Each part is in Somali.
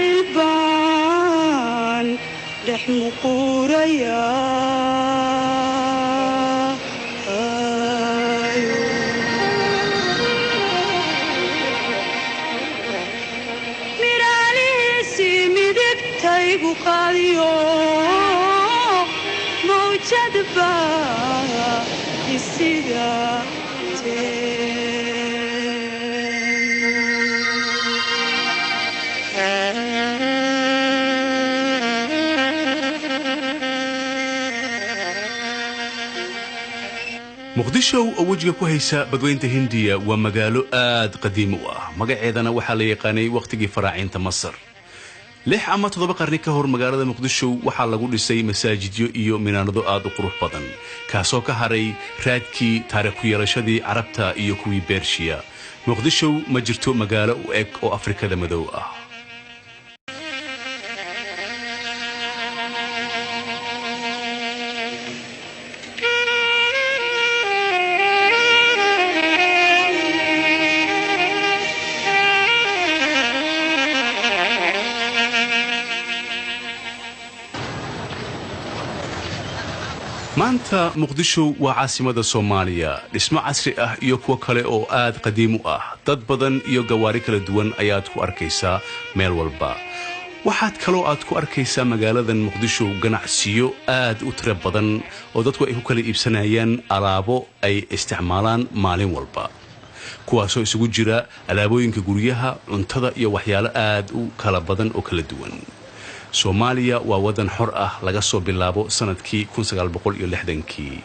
jacaylbaan dhex muquuraya miraalihiisi midigtaygu qaadiyo mawjadba isiga muqdisho oo wajiga ku haysa badweynta Hindiya waa magaalo aad qadiimi ah magaceedana waxa la yaqaanay waqtigii faraacinta Masar 6 ama 7 qarni ka hor magaalada Muqdisho waxa lagu dhisay masaajidyo iyo minaarado aad u qurux badan kaasoo ka haray raadkii taariikh ku yeelashadii Carabta iyo kuwii Bershiya Muqdisho ma jirto magaalo u eg oo Afrikada madow ah maanta Muqdisho waa caasimada Soomaaliya dhismo casri ah iyo kuwa kale oo aad qadiimi ah dad badan iyo gawaari kala duwan ayaad ku arkaysaa meel walba waxaad kaloo aad ku arkaysaa magaaladan Muqdisho ganacsiyo aad u tiro badan oo dadku ay ku kala iibsanayaan alaabo ay isticmaalaan maalin walba kuwaasoo isugu jira alaabooyinka guryaha cuntada iyo waxyaalo aad u kala badan oo kala duwan Soomaaliya waa wadan xor ah laga soo bilaabo sanadkii 1960kii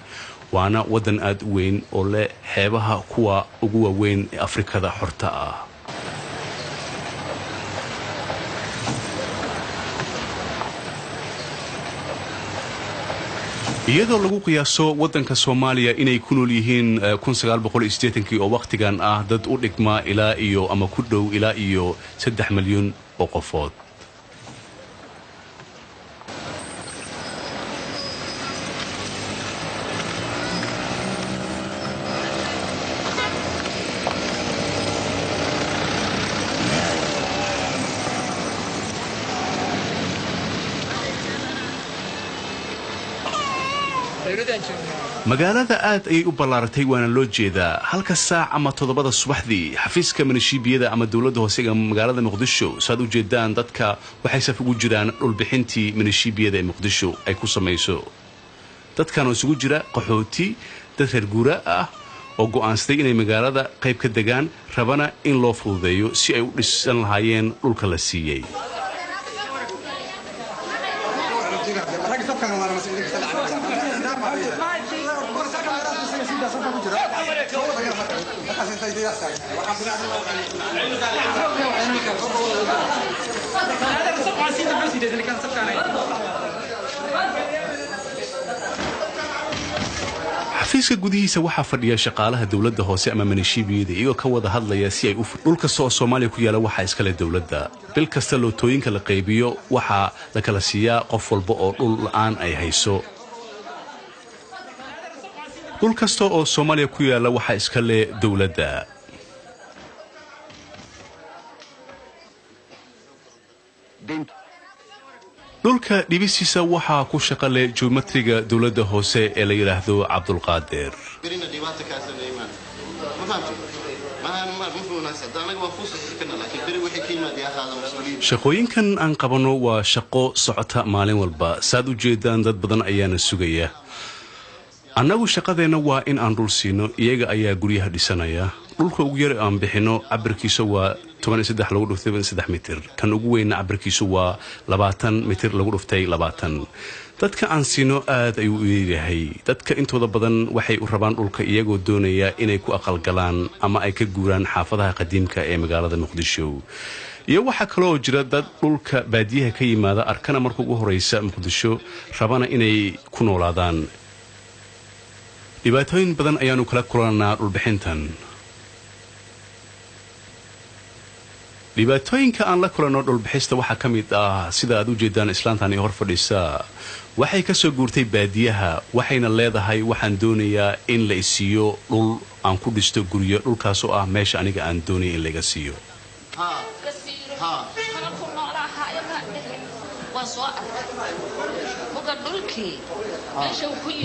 waana wadan aad u weyn oo leh xeebaha kuwa ugu waaweyn ee Afrikada xorta ah iyadoo lagu qiyaaso wadanka Soomaaliya inay ku nool yihiin 1980kii oo waqtigan ah dad u dhigma ilaa iyo ama ku dhow ilaa iyo 3 milyan oo qofood magaalada aad ay u ballaaratay waana loo jeedaa halka saac ama 7 subaxdii xafiiska milishiibiyada ama dawladda hoose ee magaalada Muqdisho saad u jeedaan dadka waxay saf ugu jiraan dhul bixintii milishiibiyada ee Muqdisho ay ku sameeyso dadkan oo isugu jira qaxooti dad reer guura ah oo go'aansaday inay magaalada qayb ka degaan rabana in loo fududeeyo si ay u dhisan lahaayeen dhulka la siiyay xafiiska gudihiisa waxa fadhiya shaqaalaha dawladda hoose ama milishiibiyada iyagoo ka wada hadlaya si ay u dhulka Soomaaliya ku yaala waxa iska leh dawladda bil kasta lootooyinka la qaybiyo waxa la kala siiyaa qof walba oo dhul la'aan ay hayso dhul kasta oo Soomaaliya ku yaala waxa iska leh dawladda dhulka dhibisiisa waxa ku shaqale geometriga dawladda hoose ee la yiraahdo Cabdulqaadir shaqooyinkan aan qabano waa shaqo socota maalin walba saad u jeedaan dad badan ayaana sugaya annagu shaqadeena waa in aan dhul siino iyaga ayaa guryaha dhisanaya dhulka ugu yar aan bixino cabirkiisa waa 13 lagu dhuftay 3 mitir kan ugu weyn cabirkiisu waa 20 mitir lagu dhuftay 20 dadka aan siino aad ayuu u yahay dadka intooda badan waxay u rabaan dhulka iyagoo doonaya inay ku aqal galaan ama ay ka guuraan xaafadaha qadiimka ee magaalada Muqdisho iyo waxa kale oo jira dad dhulka baadiyaha ka yimaada arkana markuu ugu horeysa Muqdisho rabana inay ku noolaadaan dhibaatooyin badan ayaanu kala kulanaa dhul bixintan dhibaatooyinka aan la kulano dhul bixista waxa kamid ah sida aad u jeedaan islaantan ee hor fadhisa waxay ka soo guurtay baadiyaha waxayna leedahay waxaan doonayaa in la isiyo dhul aan ku dhisto guriyo dhulkaas oo ah meesha aniga aan doonay in laga siiyo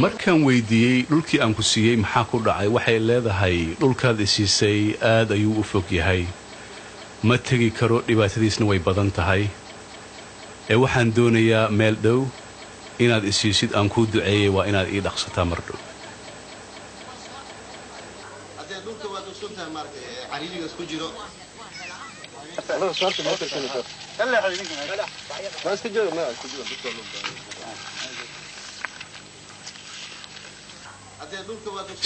markaan weydiiyey dhulkii aan ku siiyey maxaa ku dhacay waxay leedahay dhulkaad isiisay aad ayuu u fog yahay ma tegi karo dhibaatadiisna way badan tahay ee waxaan doonayaa meel dhow inaad isiisid aan kuu duceeyey waa inaad ii dhaqsataa mar dhow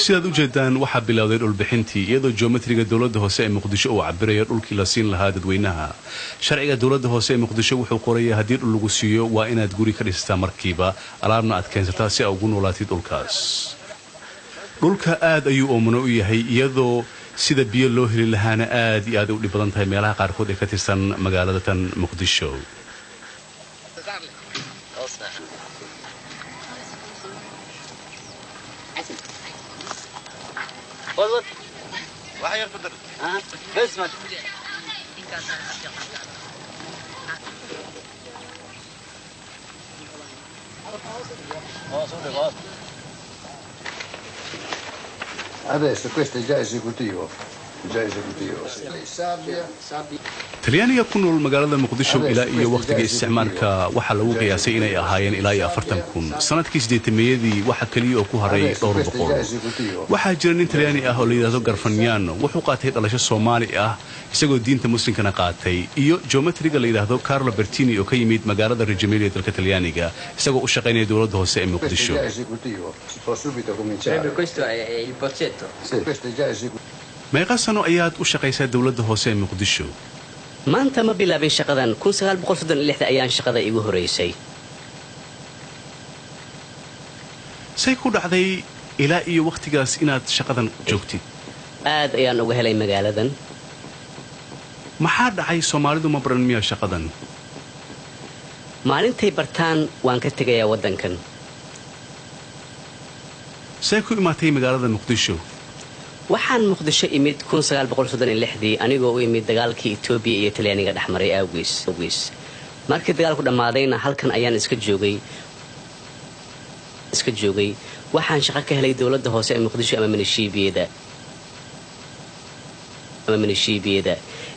sidaad u jeedaan waxaa bilowday dhulbixintii iyadoo geometriga dowladda hoose ee muqdisho uu cabirayo dhulkii la siin lahaa dadweynaha sharciga dowladda hoose ee muqdisho wuxuu qorayaa haddii dhul lagu siiyo waa inaad guri ka dhisataa markiiba alaabna aad keensataa si aa ugu noolaatid dhulkaas dhulka aad ayuu oomano u yahay iyadoo sida biyo loo heli lahaana aad iyo aad u dhib badan tahay meelaha qaarkood ee ka tirsan magaalada tan muqdisho Adesso questo è già esecutivo. talyaaniga ku nool magaalada muqdisho ilaa iyo wakhtiga isticmaalka waxaa lagu qiyaasay inay ahaayeen ilaa iyo 40,000 sanadkii 80meeyadii waxa kaliya oo ku haray dhowr boqol waxaa jira nin talyaani ah oo la yiraahdo Garfagnano wuxuu qaatay dhalasho Soomaali ah isagoo diinta muslimkana qaatay iyo geometriga la yiraahdo Carlo Bertini oo ka yimid magaalada Reggio Emilia dalka Talyaaniga isagoo u shaqeynaya dowladda hoose ee Muqdisho meeqa sano ayaad u shaqaysaa dowladda hoose ee Muqdisho maanta ma bilaabin shaqadan 1936 ayaan shaqada igu horeysay say ku dhacday ilaa iyo wakhtigaas inaad shaqadan joogtid aad ayaan uga helay magaaladan maxaa dhacay Soomaalidu ma baran miyaa shaqadan maalintay bartaan waan ka tegayaa wadankan say ku imaatay magaalada Muqdisho waxaan Muqdisho imid 1936 anigoo u imid dagaalkii Itoobiya iyo Talyaaniga dhaxmaray awgees markii dagaalku dhamaadayna halkan ayaan iska joogay waxaan shaqo ka helay dowladda hoose ee Muqdisho ama minishiibiyada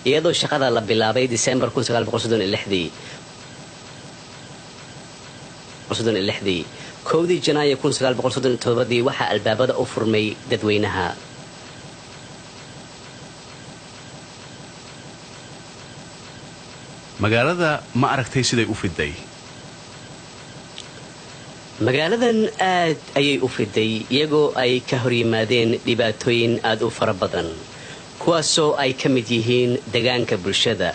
iyadoo shaqada la bilaabay December 1936 koodii Janaayo 1937 waxa albaabada u furmay dadweynaha magaalada ma aragtay siday u fiday magaaladan aad ayay u fiday iyagoo ay ka hor yimaadeen dhibaatooyin aad u fara badan kuwaasoo ay ka mid yihiin deegaanka bulshada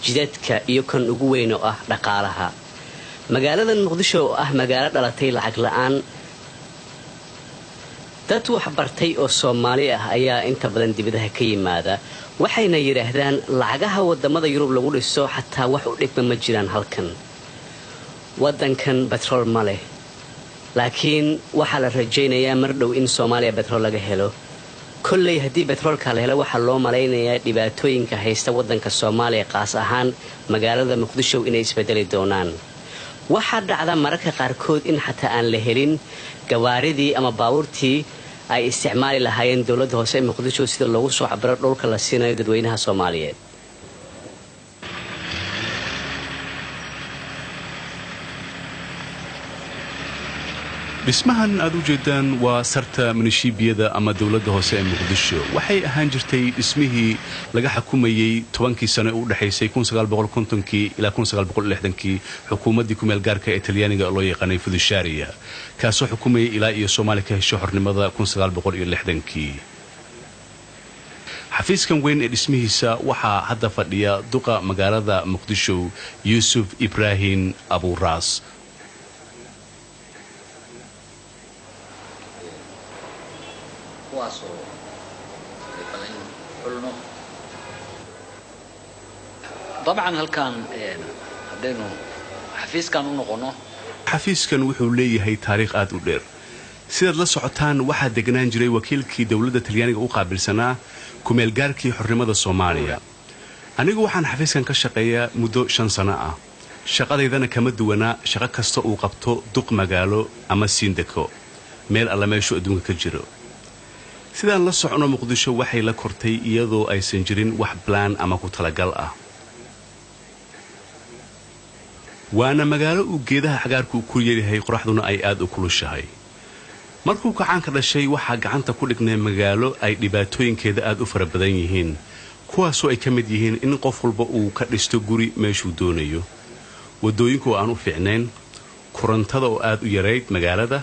jidadka iyo kan ugu weyn oo ah dhaqaalaha magaaladan Muqdisho oo ah magaalo dhalatay lacag la'aan dad wax bartay oo Soomaali ah ayaa inta badan dibadaha ka yimaada waxayna yiraahdaan lacagaha wadamada Yurub lagu dhiso xataa wax u dhigma ma jiraan halkan wadankan petrol ma leh laakiin waxa la rajaynayaa mar dhow in Soomaaliya petrol laga helo kullay hadii petrolka la helo waxa loo malaynayaa dhibaatooyinka haysta wadanka Soomaaliya qaas ahaan magaalada Muqdisho inay isbedeli doonaan waxa dhacda mararka qaarkood in xataa aan la helin gawaaridii ama baabuurtii ay isticmaali lahaayeen dowladda hoose ee Muqdisho sida loogu soo cabiro dhulka la siinayo dadweynaha Soomaaliyeed dhismahan aad u jeedaan waa sarta minishiibiyada ama dowladda hoose ee Muqdisho waxay ahaan jirtay dhismihii laga xukumayay 10kii sano u dhaxaysay 1950kii ilaa 1960kii xukuumaddii ku meel gaarka ee Talyaaniga loo yaqaanay Fudushaariya kaasoo xukumayay ilaa iyo Soomaaliya ka hesho xornimada 1960kii xafiiskan weyn ee dhismihiisa waxaa hadda fadhiya duqa magaalada Muqdisho Yusuf Ibrahim Abu Ras طبعا halkan hadaynu xafiiskan u noqono xafiiskan wuxuu leeyahay taariikh aad u dheer sidaad la socotaan waxaa degnaan jiray wakiilkii dowladda Talyaaniga u qaabilsanaa ku meel gaarkii xornimada Soomaaliya anigu waxaan xafiiskan ka shaqeeyaa muddo 5 sano ah shaqadeydana kama duwana shaqo kasta uu qabto duq magaalo ama siindako meel alla meeshu adduunka ka jiro sidaan la socono muqdisho waxay la kortay iyadoo aysan jirin wax plan ama ku talagal ah waana magaalo uu geedaha xagaarku ku yeeyahay qoraxduna ay aad u kulushahay markuu kacaanka dhashay waxaa gacanta ku dhignay magaalo ay dhibaatooyinkeeda aad u fara badan yihiin kuwaasoo ay ka mid yihiin in qof walba uu ka dhisto guri meeshuu doonayo wadooyinku aan u fiicnayn korontada oo aad u yarayd magaalada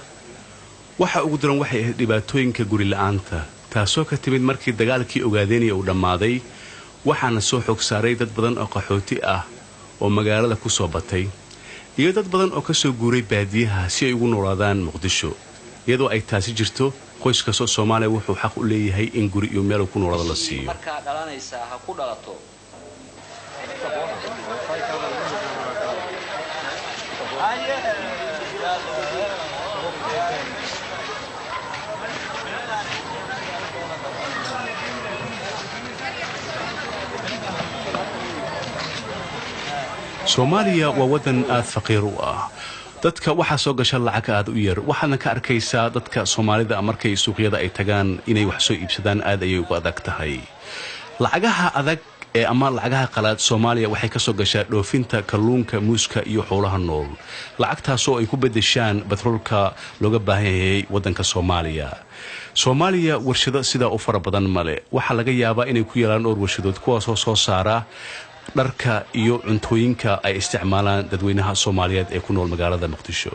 waxa ugu daran waxay ahayd dhibaatooyinka guri la'aanta taasoo ka timid markii dagaalkii ogaadeynaya uu dhammaaday waxaana soo xoog saaray dad badan oo qaxooti ah oo magaalada ku soo batay iyo dad badan oo ka soo guuray baadiyaha si ay ugu noolaadaan muqdisho iyadoo ay taasi jirto qoys kasta Soomaaliya wuxuu xaq u leeyahay in guri iyo meel ku noolaado la siiyo marka dhalanaysa ha ku dhalato Soomaaliya waa wadan aad faqiir u ah dadka waxa soo gasha lacag aad u yar waxaana ka arkaysaa dadka Soomaalida markay suuqyada ay tagaan inay wax soo iibsadaan aad ayay ugu adag tahay lacagaha adag ee ama lacagaha qalaad Soomaaliya waxay ka soo gashaa dhoofinta kalluunka muuska iyo xoolaha nool lacagtaas oo ay ku bedeshaan batroolka looga baahan yahay wadanka Soomaaliya warshado sida u fara badan male waxa laga yaabaa inay ku yeelaan dhowr warshadood kuwaas oo soo saara dharka iyo cuntooyinka ay isticmaalaan dadweynaha Soomaaliyeed ee ku nool magaalada Muqdisho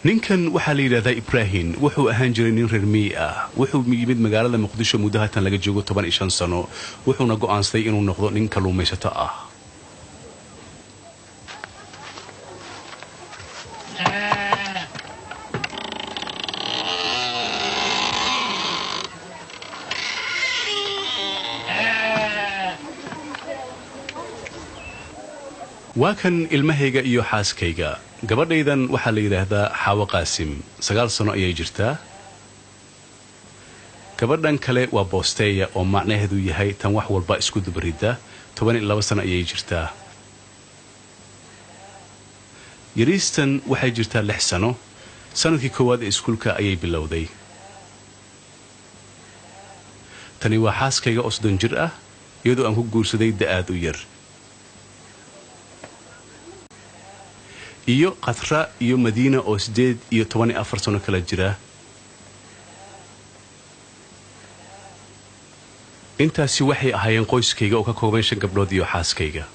ninkan waxa la yiraahdaa Ibrahim wuxuu ahaan jiray nin reer miyi ah wuxuu yimid magaalada Muqdisho muddo haatan laga joogo 15 sano wuxuuna go'aansaday inuu noqdo nin kalluumaysato ah waa kan ilmahayga iyo xaaskayga gabadhaydan waxa la yiraahdaa Xaawo Qaasim 9 sano ayay jirtaa gabadhan kale waa Boosteeya oo macnaheedu yahay tan wax walba isku dubarida 12 sano ayay jirtaa Yariistan waxay jirtaa 6 sano sanadkii koowaad ee iskuulka ayay bilowday tani waa xaaskayga oo 7 jir ah iyadoo aan ku guursaday da'ad u yar iyo Qatra iyo Madiina oo 8 iyo 14 sano kala jira intaasi waxay ahaayeen qoyskayga oo ka kooban 5 gabdhood iyo xaaskayga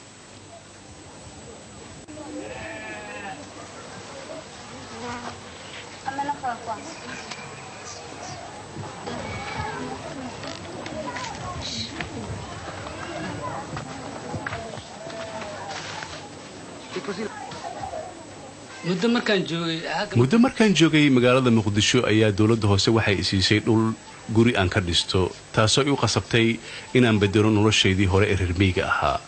muddo markaan joogay magaalada Muqdisho ayaa dawladda hoose waxay isiisay dhul guri aan ka dhisto taasoo igu qasabtay inaan bedelo noloshaydii hore ee reer miyiga ahaa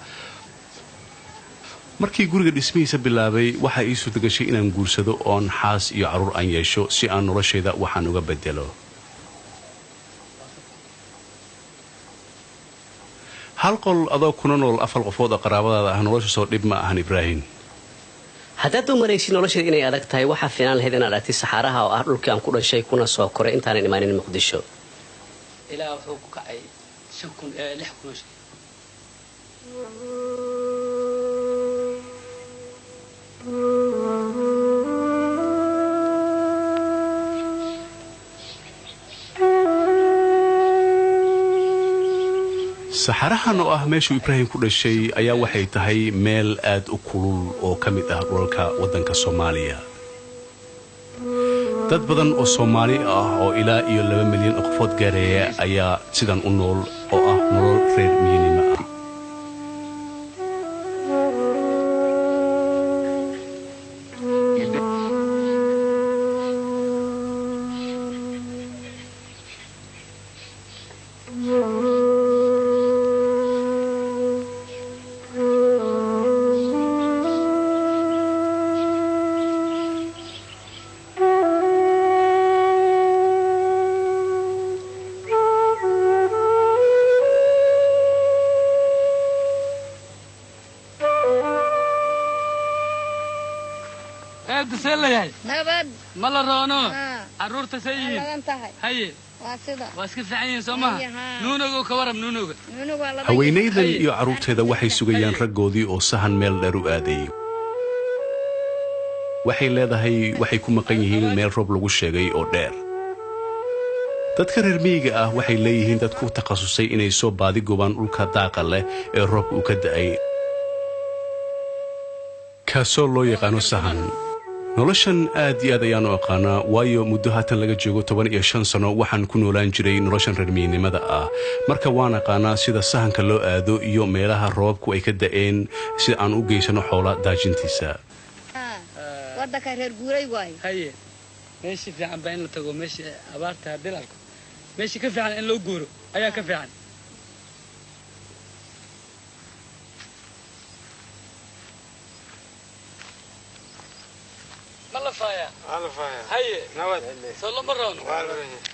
markii guriga dhismihiisa bilaabay waxa ii suurtagashay inaan guursado oon xaas iyo caruur aan yeesho si aan noloshayda waxaan uga bedelo hal qol adoo kuna nool 4 qofood oo qaraabadaada ah nolosha soo dhib ma ahan Ibrahim haddaad u maraysid nolosheeda inay adag tahay waxaa fiican lahayd inaad aragtid saxaaraha oo ah dhulkii aan ku dhashay kuna soo koray intaanan imaanin Muqdisho ilaa wuxuu ku kacay 6,000 saxarahan oo ah meeshuu Ibrahim ku dhashay ayaa waxay tahay meel aad u kulul oo ka mid ah dhulka wadanka Soomaaliya dad badan oo Soomaali ah oo ilaa iyo 2 milyan oo qofood gaaraya ayaa sidan u nool oo ah nolol reer miyiga ah horta see la yahay nabad ma la roono haa carruurta see yihiin lagan tahay haye waa sida waa iska fiican yihiin soo maha nuunogo ka warab nuunoga nuunuga laba haweenaydan iyo carruurteeda waxay sugayaan raggoodii oo sahan meel dheer u aaday waxay leedahay waxay ku maqan yihiin meel roob lagu sheegay oo dheer dadka reer miyiga ah waxay leeyihiin dad ku takhasusay inay soo baadi gobaan dhulka daaqa leh ee roobka uu ka da'ay kaasoo loo yaqaano sahan noloshan aad iyo aad ayaanu aqaanaa waayo muddo haatan laga joogo 15 sano waxaan ku noolaan jiray noloshan reer miyignimada ah marka waan aqaanaa sida sahanka loo aado iyo meelaha roobku ay ka da'een sida aan u geysano xoola daajintiisa waddanka reer guuray waayo haye meeshii fiican baa in la tago meeshii abaarta haddii la arko meeshii ka fiican in loo guuro ayaa ka fiican ma la faaya haye nabad soo lama roono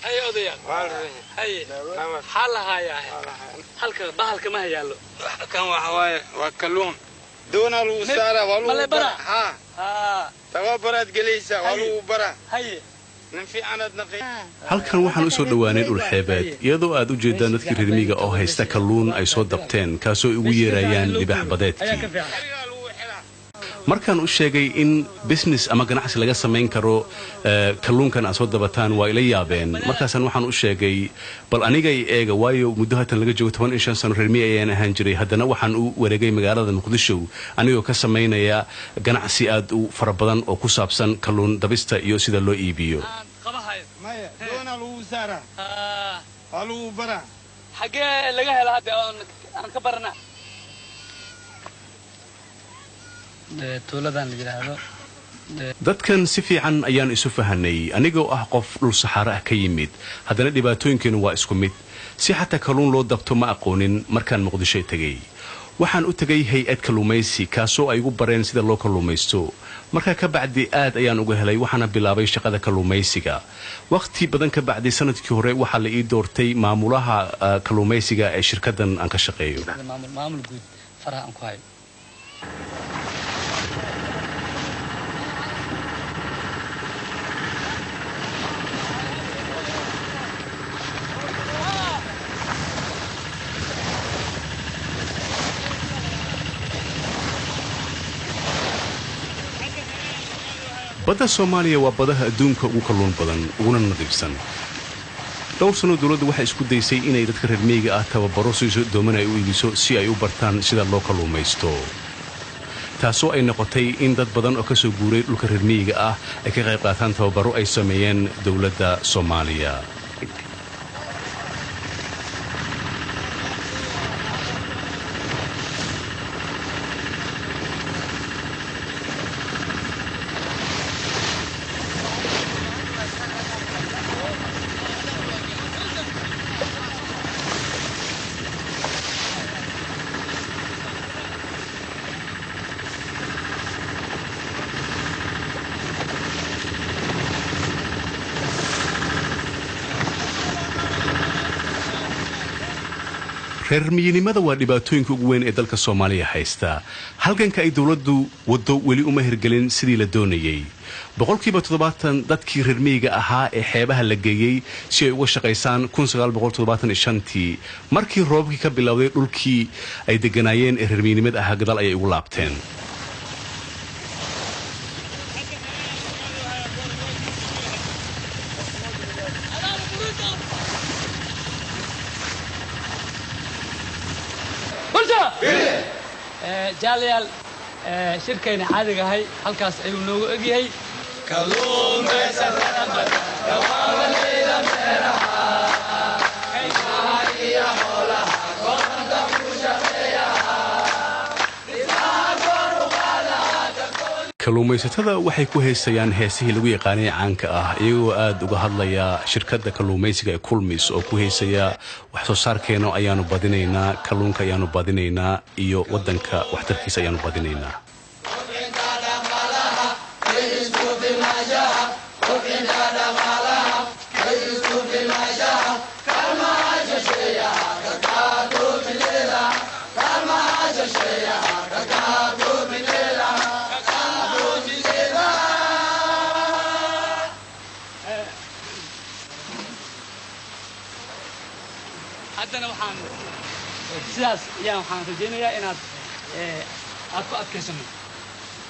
haye odayaal haye maxaa la haayaa halka bahalka ma hayaallo kan waxa waaye waa kalluun doonaa lagu saaraa waa lagu bara haa tababaraad gelaysaa waa lagu bara haye halkan waxaan u soo dhowaanay dhulxeebeed iyadoo aad u jeedaan dadkii reer miyiga oo haysta kalluun ay soo dabteen kaasoo ugu yeerayaan libaax badeedkii markaan u sheegay in business ama ganacsi laga samayn karo kalluunkan aad soo dabataan waa ila yaabeen markaasaan waxaan u sheegay bal anigay eega waayo muddo haatan laga joogo 15 sano reer miyi ayaan ahaan jiray haddana waxaan u wareegay magaalada muqdisho anigoo ka samaynaya ganacsi aad u fara badan oo ku saabsan kalluun dabista iyo sida loo iibiyo maya doonaa lagu saaraa waa lagu baraa xagee laga hela hadda aan ka baranaa tuuladan la yiraahdo dadkan si fiican ayaan isu fahanay anigoo ah qof dhul saxaara ah ka yimid haddana dhibaatooyinkeenu waa isku mid si xataa kalluun loo dabto ma aqoonin markaan muqdisho tegay waxaan u tegay hay-ad kalluumaysi kaasoo ay igu bareen sida loo kalluumaysto markaa ka bacdi aad ayaan uga helay waxaana bilaabay shaqada kalluumaysiga wakhti badan ka bacdi sanadkii hore waxaa la ii doortay maamulaha kalluumaysiga ee shirkaddan aan ka shaqeeyo maamul guud faraha aan ku hayo badda Soomaaliya waa badaha adduunka ugu kalluun badan uguna nadiifsan dhowr sano dawladdu waxay isku daysay inay dadka reer miyiga ah tababaro siiso dooman ay u iibiso si ay u bartaan sida loo kalluumaysto taasoo ay noqotay in dad badan oo ka soo guuray dhulka reer miyiga ah ay ka qayb qaataan tababaro ay sameeyeen dawladda Soomaaliya reer miyinimada waa dhibaatooyinka ugu weyn ee dalka Soomaaliya haysta halganka ay dawladdu wado weli uma hirgelin sidii la doonayay boqolkiiba 70 dadkii reer miyiga ahaa ee xeebaha la geeyay si ay uga shaqeysaan 1975tii markii roobkii ka bilowday dhulkii ay deganaayeen ee reer miyinimada ahaa gadaal ayay ugu laabteen جاليال شركة عادي هاي هالكاس أيونو أجي كلهم بيسرنا دوام الليلة مرها كيف هاي يا مولا كنت مشفيا kalluumaysatada waxay ku heesayaan heesihii lagu yaqaanay caanka ah iyagoo aad uga hadlaya shirkadda kalluumaysiga ee Kulmis oo ku heesaya wax soo saarkeena ayaanu badinaynaa kalluunka ayaanu badinaynaa iyo wadanka waxtarkiisa ayaanu badinaynaa haddana waxaan sidaas ayaan waxaan rajaynayaa inaad aad ku adkaysano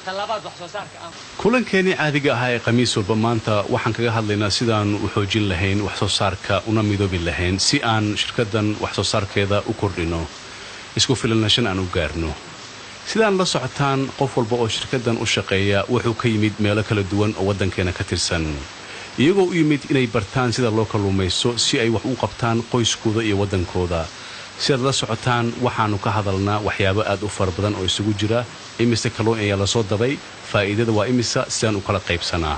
talabaad wax soo saarka ah kulankeeni caadiga ah ee khamiis walba maanta waxaan kaga hadlaynaa sidaan u xoojin lahayn wax soo saarka una midoobi lahayn si aan shirkaddan wax soo saarkeeda u kordhino isku filnaanshan aan u gaarno sidaan la socotaan qof walba oo shirkaddan u shaqeeya wuxuu ka yimid meelo kala duwan oo waddankeena ka tirsan iyagoo u yimid inay bartaan sida loo kalluumaysto si ay wax u qabtaan qoyskooda iyo waddankooda sidaad la socotaan waxaannu ka hadalnaa waxyaabo aad u fara badan oo isugu jira imise kalluun ayaa la soo dabay faa'iidada waa imisa sidaan u kala qaybsanaa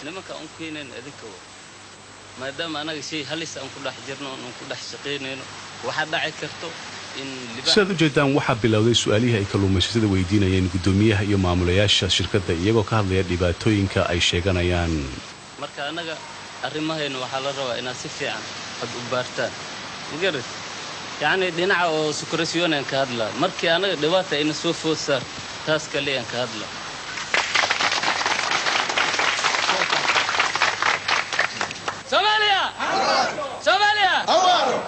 nimanka aan keeneen adinka maadaama anaga shay halis aan ku dhex jirno aan ku dhex shaqeynayno waxa dhaci karto in sidaad u jeedaan waxaa bilowday su'aalihii ay kalluumaysatada weydiinayeen guddoomiyaha iyo maamulayaasha shirkadda iyagoo ka hadlaya dhibaatooyinka ay sheeganayaan marka anaga arrimahayna waxaa la rabaa inaad si fiican ad u baartaan magarad yacni dhinaca oo sukurasyoon aan ka hadlaa markii anaga dhibaata ina soo food saar taas kale aan ka hadlaa Somalia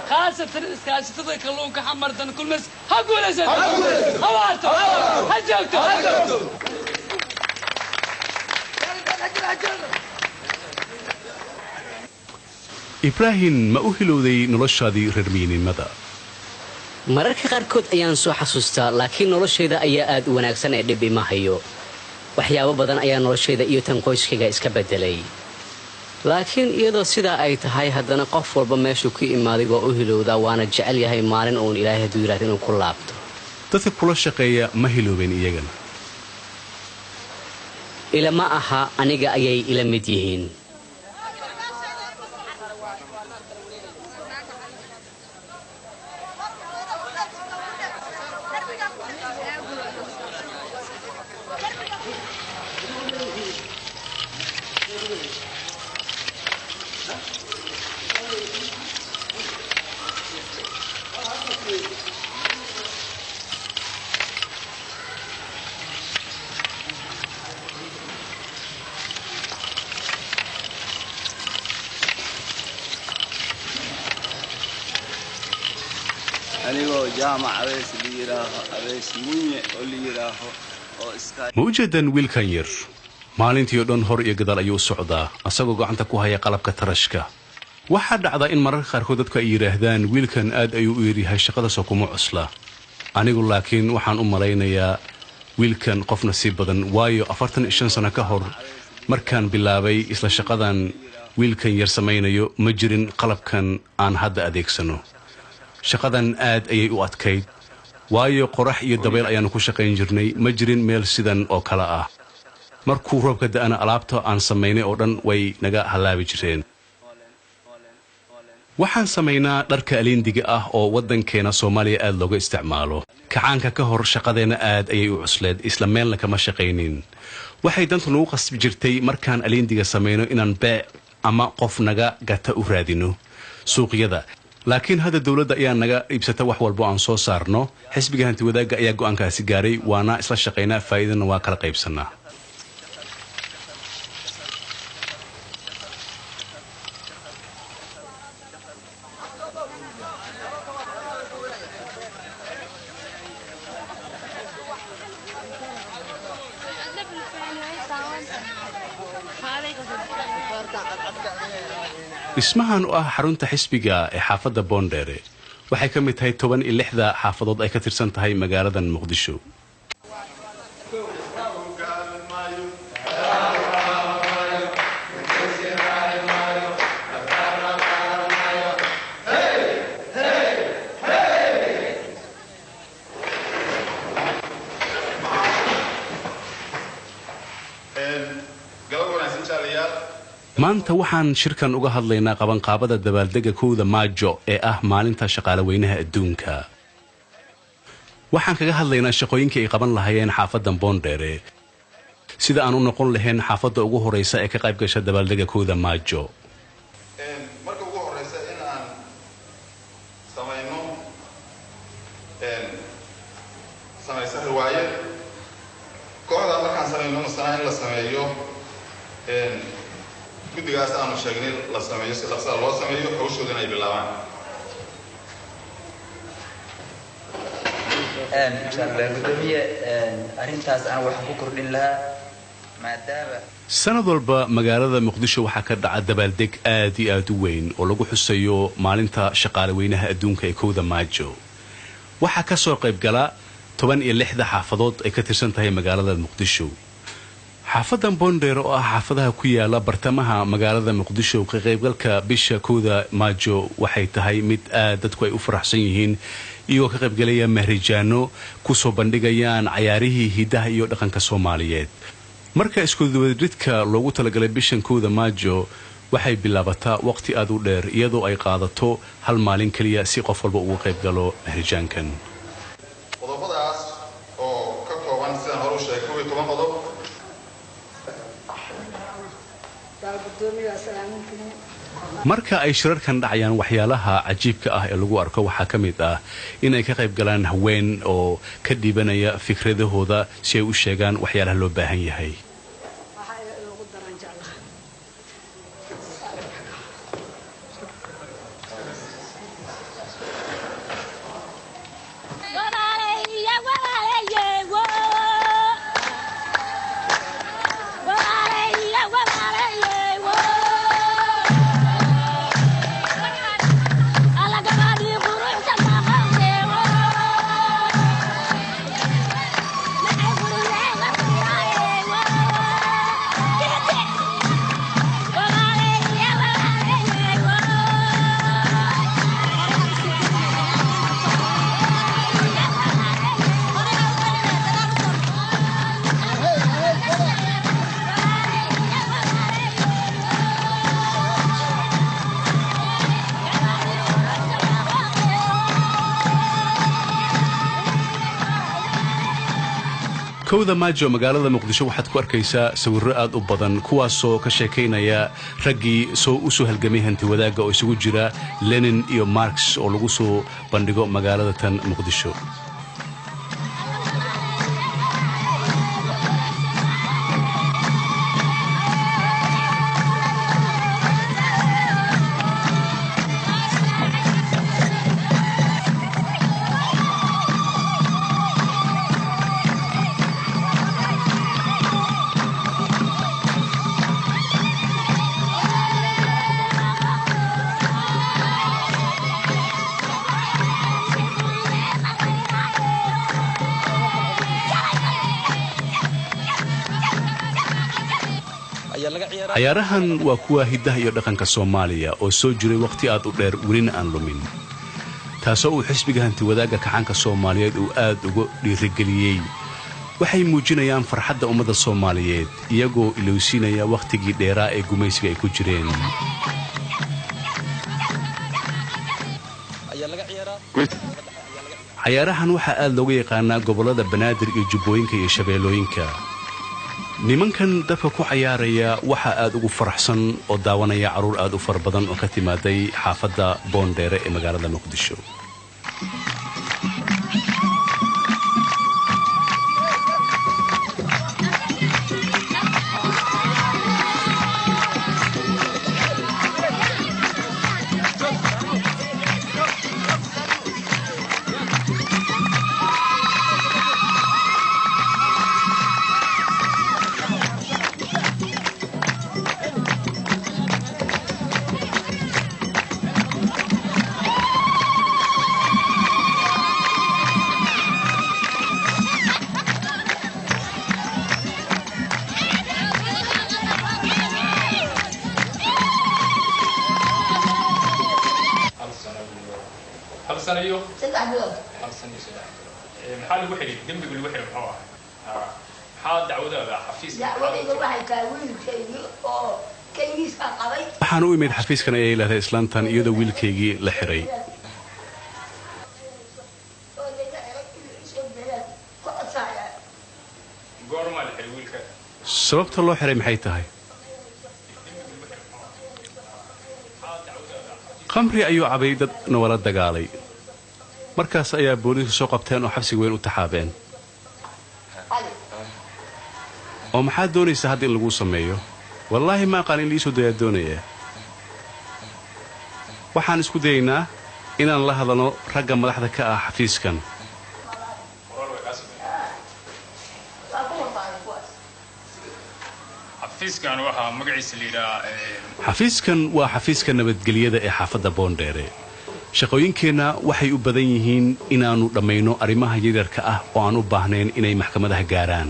khaasatan iskaashatada kalluunka xamardan kulmas ha guulaysan ha waarto ha joogto ibraahim ma u hilowday noloshaadii reer miyinnimada mararka qaarkood ayaan soo xasuustaa laakiin noloshayda ayaa aad u wanaagsan ee dhib ima hayo waxyaabo badan ayaa noloshayda iyo tan qoyskayga iska beddelay laakiin iyadoo sidaa ay tahay haddana qof walba meeshuu ka imaaday waa u hilowdaa waana jecel yahay maalin uun ilaahay hadduu yidhahdo inuu ku laabto dadka kula shaqeeya ma hiloobeen iyagana ilama aha aniga ayay ila mid yihiin anigoo jaamac abees liiraaho abees munye oo liiraaho oo iska ma u jeedaan wiilkan yar maalintii oo dhan hor iyo gadaal ayuu u socdaa asagoo gacanta ku haya qalabka tarashka waxaa dhacda in mararka qaarkood dadka ay yidhaahdaan wiilkan aad ayuu u yaryahay shaqadaasoo kuma cusla anigu laakiin waxaan u malaynayaa wiilkan qof nasiib badan waayo 45 sano ka hor markaan bilaabay isla shaqadan wiilkan yar samaynayo ma jirin qalabkan aan hadda adeegsano shaqadan aad ayay u adkayd waayo qorax iyo dabayl ayaannu ku shaqayn jirnay ma jirin meel sidan oo kale ah markuu roobka da'ana alaabta aan samaynay oo dhan way naga hallaabi jireen waxaan samaynaa dharka aliindiga ah oo waddankeena soomaaliya aad looga isticmaalo kacaanka ka hor shaqadeenna aad ayay u cusleed isla meelna kama shaqaynin waxay dantu nagu qasbi jirtay markaan aliindiga samayno inaan beec ama qof naga gata u raadino suuqyada laakiin hadda dawladda ayaa naga iibsata wax walbo aan soo saarno xisbiga hanti wadaagga ayaa go'aankaasi gaaray waana isla shaqaynaa faa'iidana waa kala qaybsannaa dhismahan oo ah xarunta xisbiga ee xaafadda boondheere waxay ka mid tahay 16 xaafadood ay ka tirsan tahay magaaladan muqdisho maanta waxaan shirkan uga hadlaynaa qabanqaabada dabaaldega 1 Maajo ee ah maalinta shaqaale weynaha adduunka waxaan kaga hadlaynaa shaqooyinka ay qaban lahaayeen xaafaddan boondheere sida aan u noqon lahayn xaafadda ugu horeysa ee ka qayb gasha dabaaldega 1 Maajo marka ugu horeysa in aan samayno samaysa riwaayad kooxda markaan samayno masana in la sameeyo guddigaas aanu sheegnay la sameeyo si dhaqsa loo sameeyo hawshoodana ay bilaabaan inshallah gudoomiye arintaas aan wax ku kordhin lahaa maadaama sanad walba magaalada muqdisho waxaa ka dhaca dabaaldeg aad iyo aad u weyn oo lagu xusayo maalinta shaqaale weynaha adduunka ee 1 Maajo waxaa ka soo qayb gala 16 xaafadood ay ka tirsan tahay magaalada muqdisho xaafadan Boondheer oo ah xaafadaha ku yaala bartamaha magaalada muqdisho ka qaybgalka bisha 1 Maajo waxay tahay mid aad dadku ay u faraxsan yihiin iyo ka qaybgalaya mahrijaano ku soo bandhigayaan ciyaarihii hidaha iyo dhaqanka Soomaaliyeed marka isku duwadridka loogu talagalay bishan 1 Maajo waxay bilaabataa waqti aad u dheer iyadoo ay qaadato hal maalin kaliya si qof walba uga qayb galo mahrijaankan qodobadaas oo ka kooban sidaan hore u sheegay 12 qodob marka ay shirarkan dhacayaan waxyaalaha cajiibka ah ee lagu arko waxaa ka mid ah inay ka qayb galaan haween oo ka dhibanaya fikradahooda si ay u sheegaan waxyaalaha loo baahan yahay kowda Maajo magaalada muqdisho waxaad ku arkaysaa sawirro aad u badan kuwaasoo ka sheekaynaya raggii u soo halgamay hanti wadaaga oo isugu jira Lenin iyo Marx oo lagu soo bandhigo magaalada tan muqdisho ciyaarahan waa kuwa hidaha iyo dhaqanka Soomaaliya oo soo jiray waqti aad u dheer welina aan lumin taasoo uu xisbiga hanti wadaaga kacanka Soomaaliyeed uu aad uga dhiirigeliyay waxay muujinayaan farxadda ummadda Soomaaliyeed iyagoo ilowsinaya waqtigii dheeraa ee gumaysiga ay ku jireen ciyaarahan waxaa aad looga yaqaanaa gobolada Banaadir iyo Jubbooyinka iyo Shabeellooyinka nimankan dadka ku ciyaaraya waxa aad ugu faraxsan oo daawanaya caruur aad u far badan oo ka timaaday xaafadda Boondheer ee magaalada Muqdisho waxaan u imid xafiiskan ay leedahay islaantan iyadoo wiilkaygii la xiray sababta loo xiray maxay tahay khamri ayuu cabay dadna wala dagaalay markaas ayaa booliisku soo qabteen oo xabsi weyn u taxaabeen oo maxaad doonaysaa hadda in lagu sameeyo wallaahi ma aqaan in liisoo dayaa doonaya waxaan isku dayaynaa inaan la hadalno ragga madaxda ka ah xafiiskan xafiiskan waa xafiiska nabadgelyada ee xaafadda boondheere shaqooyinkeenna waxay u badan yihiin inaannu dhammayno arrimaha yaryarka ah oo aan u baahnayn inay maxkamadaha gaaraan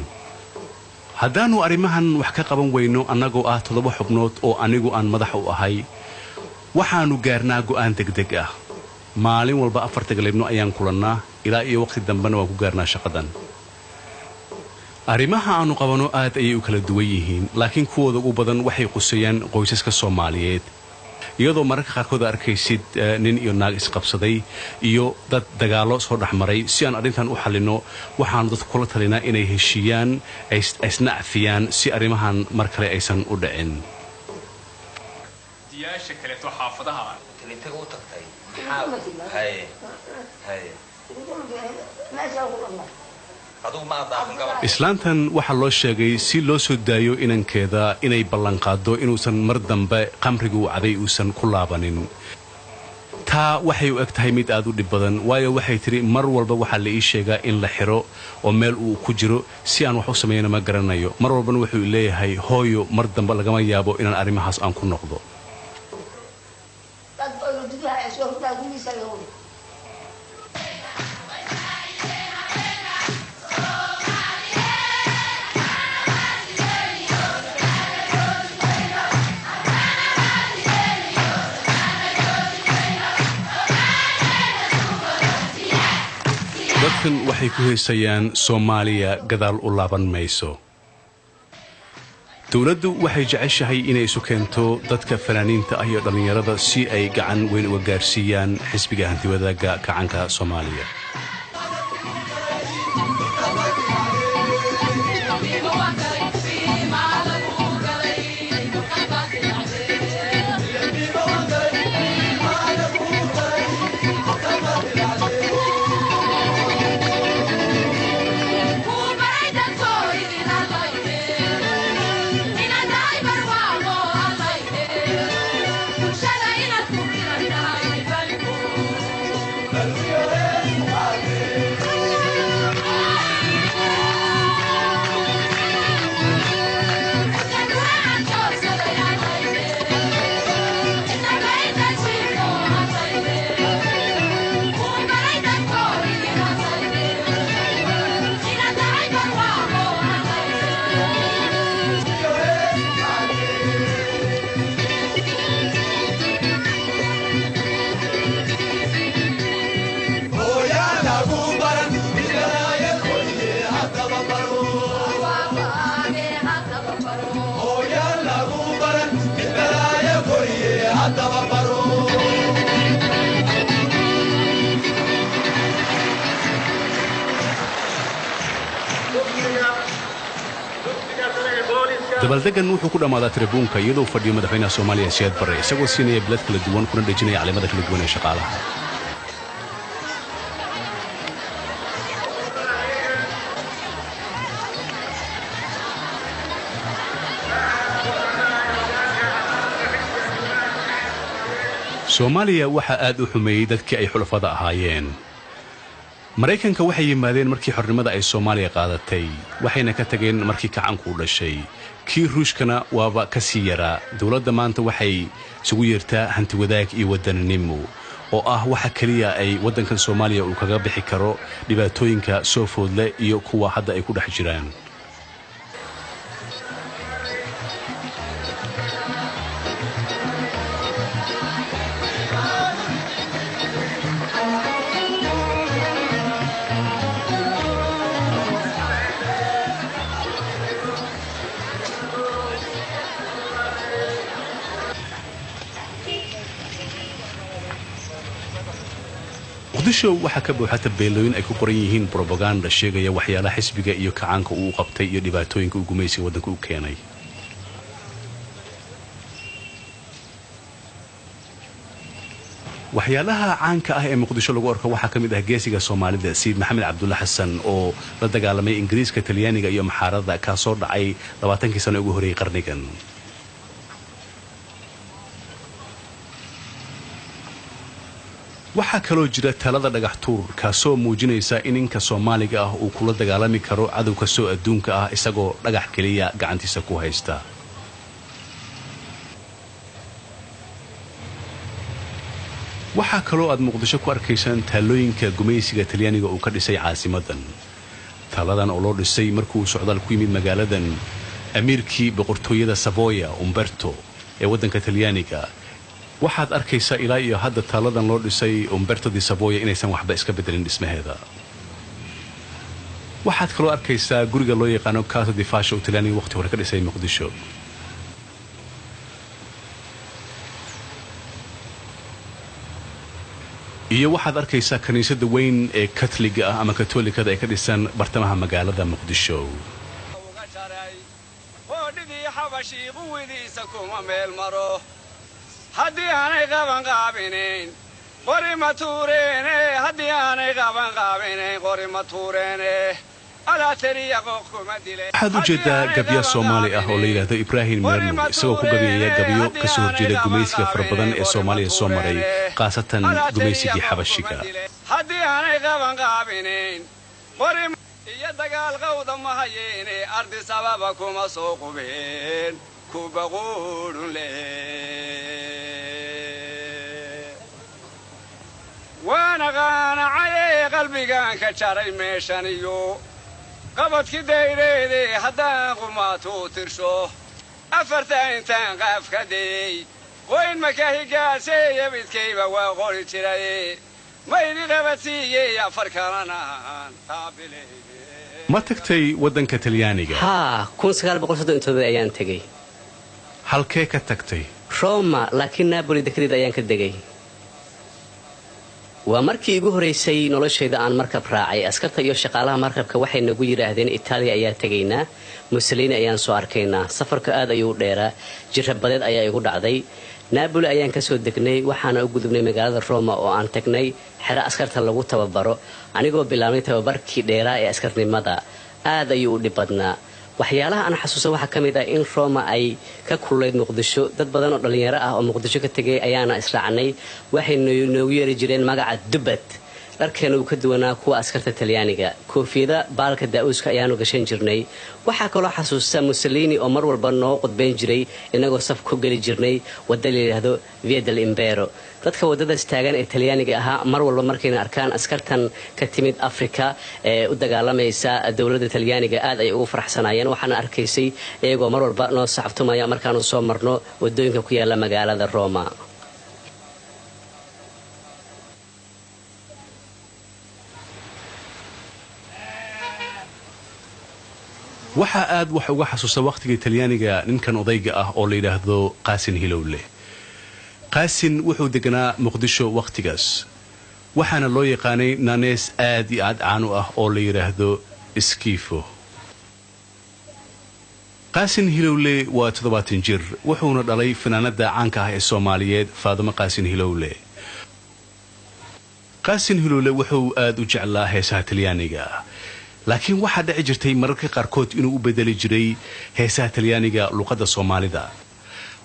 haddaannu arrimahan wax ka qaban weyno annagoo ah 7 xubnood oo anigu aan madax u ahay waxaannu gaarnaa go'aan degdeg ah maalin walba 4 galabnimo ayaan kulannaa ilaa iyo waqti dambena waan ku gaarnaa shaqadan arrimaha aanu qabano aad ayay u kala duwan yihiin laakiin kuwooda ugu badan waxay qusayaan qoysaska Soomaaliyeed iyadoo mararka qaarkood arkaysid nin iyo naag isqabsaday iyo dad dagaalo soo dhaxmaray si aan arrintan u xalino waxaanu dadku kula talinaa inay heshiiyaan isna afiyaan si arrimahan mar kale aysan u dhicin diyaasha kale to xaafadaha inta u tagtay islaantan waxaa loo sheegay si loo soo daayo inankeeda inay ballanqaado inuusan mar dambe qamrigu caday uusan ku laabanin taa waxay u eg tahay mid aad u dhib badan waayo waxay tiri mar walba waxaa la ii sheegaa in la xiro oo meel uu ku jiro si aan wax u sameeyana ma garanayo mar walbana wuxuu leeyahay hooyo mar dambe lagama yaabo inaan arrimahaas aan ku noqdo dadkan waxay ku heesayaan Soomaaliya gadaal u laaban mayso dawladdu waxay jeceshahay inay isu keento dadka fanaaniinta ah iyo dhalinyarada si ay gacan weyn uga gaarsiiyaan xisbiga hantiwadaaga kacanka Soomaaliya dabaldegan wuxuu ku dhamaadaa tribuunka iyadoo fadhiyo madaxweynaha Soomaaliya Siyaad Barre isagoo siinaya bilad kala duwan kuna dhajinaya calaamada kala duwan ee shaqaalaha Soomaaliya waxa aad u xumeeyay dadkii ay xulafada ahaayeen Mareykanka waxay yimaadeen markii xornimada ay Soomaaliya qaadatay waxayna ka tageen markii kacanku u dhashay kii Ruushkana waaba ka sii yaraa dawladda maanta waxay isugu yeertaa hanti wadaag iyo wadanimo oo ah waxa kaliya ay wadankan Soomaaliya uu kaga bixi karo dhibaatooyinka soo foodle iyo kuwa hadda ay ku dhex jiraan muqdisho waxa ka buuxata beelooyin ay ku qoran yihiin propaganda sheegaya waxyaalaha xisbiga iyo kacaanka uu qabtay iyo dhibaatooyinka uu gumaysiga wadanka u keenay waxyaalaha caanka ah ee muqdisho lagu arko waxa kamid ah geesiga Soomaalida Sayid Maxamed Cabdulla Xasan oo la dagaalamay Ingiriiska Talyaaniga iyo Maxaarada ka soo dhacay 20 sano ugu horeeyay qarnigan waxaa kaloo jira talada dhagax tuur kaasoo muujinaysa in ninka Soomaaliga ah uu kula dagaalami karo cadow kastoo adduunka ah isagoo dhagax kaliya gacantiisa ku haysta. waxaa kaloo aad Muqdisho ku arkaysaan taalooyinka gumaysiga Talyaaniga uu ka dhisay caasimadan. taladan oo loo dhisay markuu socdaal ku yimid magaaladan amiirkii boqortooyada Savoia Umberto ee wadanka Talyaaniga. waxaad arkaysaa ilaa iyo hadda taladan loo dhisay Umberto di Savoia inaysan waxba iska bedelin dhismaheeda. waxaad kaloo arkaysaa guriga loo yaqaano Casa di Fascio oo Talyaaniga waqti hore ka dhisay Muqdisho. iyo waxaad arkaysaa kaniisada weyn ee Katoliga ah ama Katoolikada ay ka dhisan bartamaha magaalada Muqdisho. haddii aanay qaban qaabinayn qori ma tuureene haddii aanay qaban qaabinayn qori ma tuureene waxaad u jeedaa gabya Soomaali ah oo la yiraahdo Ibrahim Merlo isagoo ku gabyaya gabyo ka soo horjeeda gumaysiga fara badan ee Soomaaliya soo maray qaasatan gumaysigii Xabashiga. haddii aanay qaban qaabinayn qori iyo dagaal qowda ma hayeene ardi sababa kuma soo qubeen ku baqoodun وانا غانا عيه قلبي كان كشاري ميشانيو قبض كديريدي حدا قماتو ترشو أفرتين تنقف كدي وين مكاهي قاسي يبيت كيبا وغوري تراي مايني غبتي أفركانا قابلي ما تكتي ودنك تليانيغا ها كون سغال بقول ayaan tagay halkee ka tagtay Roma laakiin Napoli dekreed ayaan ka degay waa markii ugu horeysay noloshayda aan markab raacay askarta iyo shaqaalaha markabka waxay nagu yiraahdeen Italy ayaa tagaynaa Mussolini ayaan soo arkaynaa safarka aad ayuu dheeraa jirrabadeed ayaa igu dhacday Napoli ayaan ka soo degnay waxaana u gudubnay magaalada Roma oo aan tagnay xero askarta lagu tababaro anigoo bilaabay tababarkii dheeraa ee askarnimada aad ayuu u dhibadnaa waxyaalaha aan xasuusto waxa kamid ah in Roma ay ka kuleed Muqdisho dad badan oo dhalinyaro ah oo Muqdisho ka tagay ayaana israacnay waxay noogu yeeri jireen magaca Dubad dharkeena uu ka duwanaa kuwa askarta Talyaaniga koofiyada baalka daawuska ayaanu gashan jirnay waxa kale oo xasuusta Mussolini oo mar walba noo qodbeen jiray inagoo saf ku gali jirnay wada la yiraahdo Via dell'Impero dadka wadada istaagan ee Talyaaniga ahaa mar walba markay arkaan askartan ka timid Afrika ee u dagaalamaysa dawladda Talyaaniga aad ay ugu faraxsanaayeen waxaana arkaysay iyagoo mar walba noo saxabtumaya markaanu soo marno wadooyinka ku yaala magaalada Roma waxa aad wax uga xasuusta waqtiga Talyaaniga ninkan odayga ah oo la yiraahdo Qaasin Hilowle qaasin wuxuu deganaa Muqdisho waqtigaas waxaana loo yaqaanay nanees aad iyo aad caan u ah oo la yiraahdo Iskifo qaasin Hilowle waa 70 jir wuxuuna dhalay fanaanada caanka ah ee Soomaaliyeed Faadimo Qaasin Hilowle qaasin Hilowle wuxuu aad u jeclaa heesaha Talyaaniga laakiin waxa dhici jirtay mararka qaarkood inuu u bedeli jiray heesaha Talyaaniga luqadda Soomaalida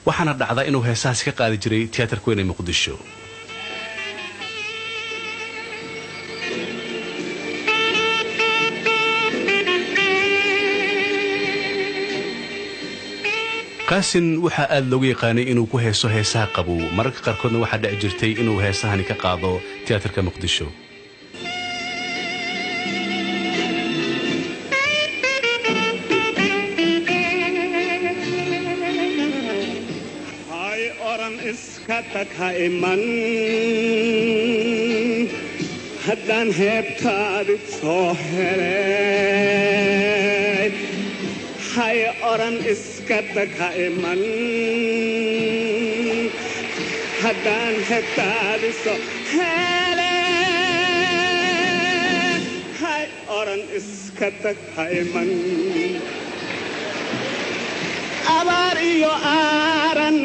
waxaana dhacda inuu heesahaas ka qaadi jiray tiyaatarka weyn ee Muqdisho qaasin waxa aad loogu yaqaanay inuu ku heeso heesaha qabow mararka qaarkoodna waxa dhici jirtay inuu heesahani ka qaado tiyaatarka Muqdisho iskataka iman haddaan heebtaadi soo helay hay oran iskataka iman haddaan heebtaadi soo helay hay oran iskataka iman abaar iyo aaran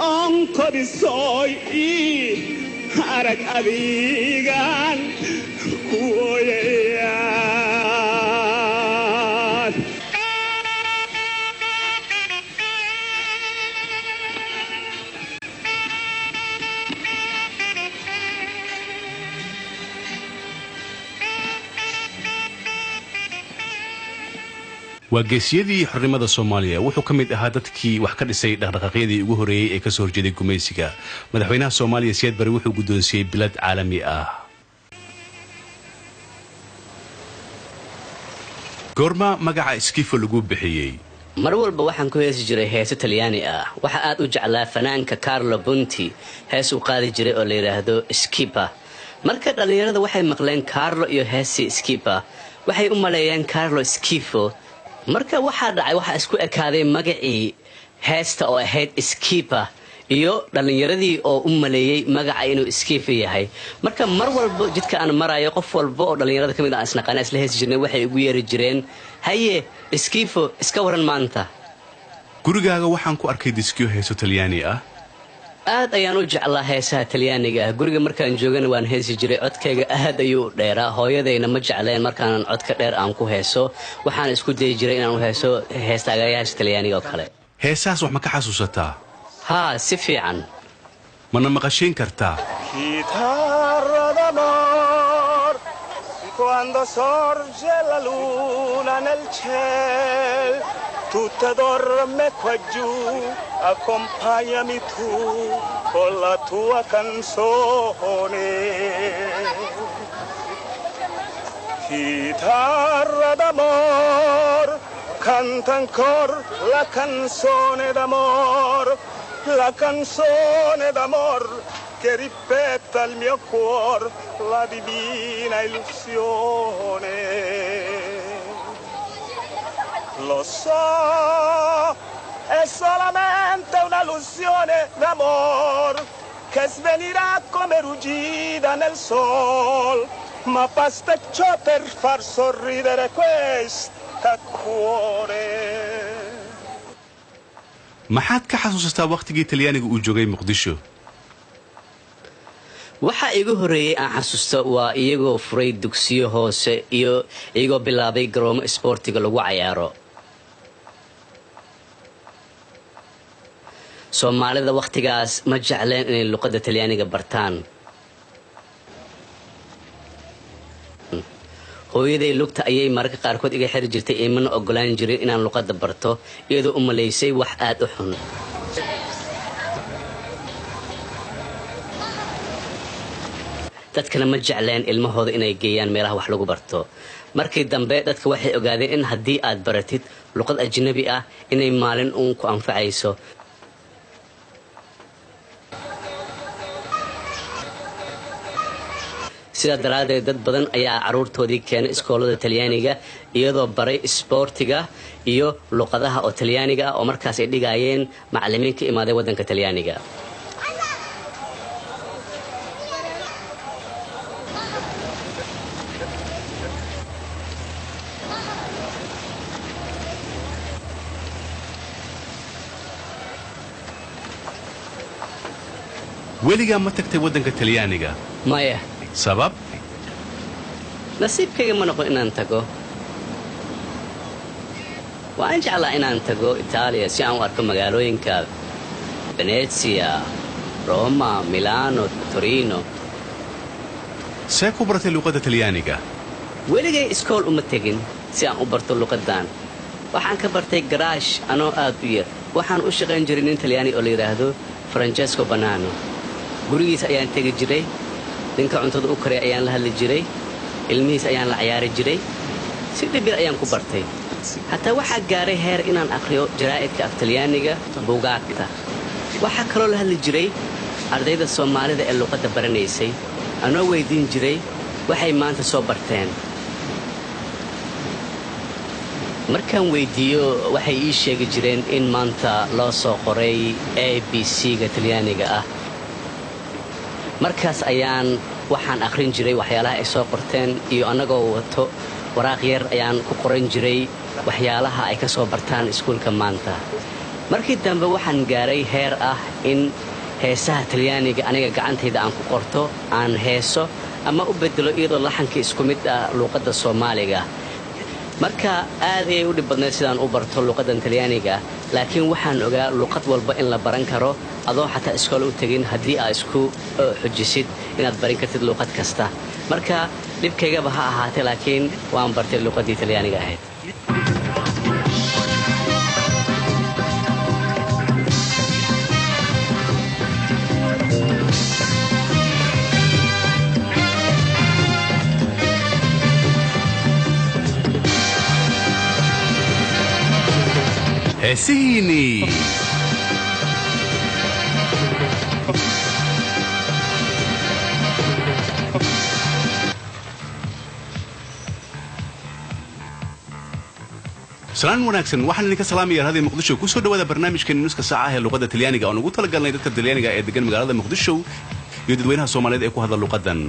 أنقذ الصوي حرك أبيغان كويان waa geesiyadii xornimada Soomaaliya wuxuu ka mid ahaa dadkii wax ka dhisay dhaqdhaqaaqyadii ugu horeeyay ee ka soo horjeeday gumaysiga madaxweynaha Soomaaliya Siyaad Barre wuxuu guddoonsiyay bilad caalami ah goorma magaca Skiffo lagu bixiyay mar walba waxaan ku heesi jiray heeso Talyaani ah waxa aad u jeclaa fanaanka Carlo Ponti hees uu qaadi jiray oo la yiraahdo Skippa marka dhalinyarada waxay maqleen Carlo iyo heesi Skippa waxay u maleeyeen Carlo Skiffo marka waxa dhacay waxa isku ekaaday magacii heesta oo ahayd Skippa iyo dhalinyaradii oo u maleeyay magaca inuu Skippo yahay marka mar walba jidka aan marayo qof walba oo dhalinyarada kamid ah isna qana isla heesi jirnay waxay ugu yeeri jireen haye Skippo iska waran maanta gurigaaga waxaan ku arkay diskiyo heeso Talyaani ah aad ayaan u jeclaa heesaha Talyaaniga guriga markaan joogana waan heesi jiray codkayga aad ayuu dheeraa hooyadayna ma jecleen markaan codka dheer aan ku heeso waxaan isku day jiray inaan u heeso heestaagayaasha Talyaaniga oo kale heesaas wax ma ka xasuusataa ha si fiican mana maqashin kartaa Chitarra d'amor quando sorge la luna nel ciel tutta dorme qua giù accompagnami tu con la tua canzone chitarra d'amor canta ancor la canzone d'amor che ripeta il mio cuor la divina illusione lo so è solamente un'illusione d'amor che svenirà come ruggida nel sol ma basta ciò per far sorridere questa cuore maxaad ka xasuusataa waqtigii Talyaaniga uu joogay Muqdisho waxa igu horeeyay aan xasuusto waa iyagoo furay dugsiyo hoose iyo iyagoo bilaabay garoomo isboortiga lagu ciyaaro Soomaalida waqtigaas ma jecleen inay luqadda Talyaaniga bartaan hooyaday lugta ayay marka qaarkood iga xiri jirtay iimana ogolaan jirin inaan luqadda barto iyadoo u maleysay wax aad u xun dadkana ma jecleen ilmahooda inay geeyaan meelaha wax lagu barto markii dambe dadka waxay ogaadeen in haddii aad baratid luqad ajnabi ah inay maalin uun ku anfacayso sida daraadeed dad badan ayaa caruurtoodii keenay iskoolada Talyaaniga iyadoo baray isboortiga iyo luqadaha oo Talyaaniga ah oo markaas ay dhigayeen macallimiin ka imaaday wadanka Talyaaniga weligaa ma tagtay wadanka Talyaaniga maya sabab nasiibkayga ma noqon inaan tago waan jeclaa inaan tago Itaaliya si aan u arko magaalooyinka Venezia Roma Milano Torino see ku baratay luqadda Talyaaniga weligay iskool uma tegin si aan u barto luqadan waxaan ka bartay garaash anoo aad u yar waxaan u shaqayn jiray nin Talyaani oo la yiraahdo Francesco Banano gurigiisa ayaan tegi jiray ninka cuntada u kariya ayaan la hadli jiray ilmihiis ayaan la ciyaari jiray si dhibir ayaan ku bartay hatta waxa gaaray heer inaan akhriyo jaraa'idka af Talyaaniga buugaagta waxa kaloo la hadli jiray ardayda Soomaalida ee luqadda baranaysay anoo weydiin jiray waxay maanta soo barteen markaan weydiiyo waxay ii sheegi jireen in maanta loo soo qoray ABC-ga Talyaaniga ah markaas ayaan waxaan akhrin jiray waxyaalaha ay soo qorteen iyo anagoo wato waraaq yar ayaan ku qoran jiray waxyaalaha ay ka soo bartaan iskuulka maanta markii dambe waxaan gaaray heer ah in heesaha Talyaaniga aniga gacantayda aan ku qorto aan heeso ama u bedelo iyadoo laxanka isku mid ah luqadda Soomaaliga marka aad ay u dhib badneed sidaan u barto luqadda Talyaaniga laakiin waxaan ogaa luqad walba in la baran karo adoo xataa iskool u tagin haddii aad isku xujisid inaad barin kartid luqad kasta marka dhibkaygaba ha ahaatee laakiin waan bartay luqaddii Talyaaniga ahayd heesihiinii salaan wanaagsan waxaan idinka salaamayaa raadiyo muqdisho ku soo dhawaada barnaamijkeena nuska saaca ee luqadda Talyaaniga oo ugu talagalnay dadka Talyaaniga ee degan magaalada Muqdisho iyo dadweynaha Soomaaliyeed ee ku hadla luqadan.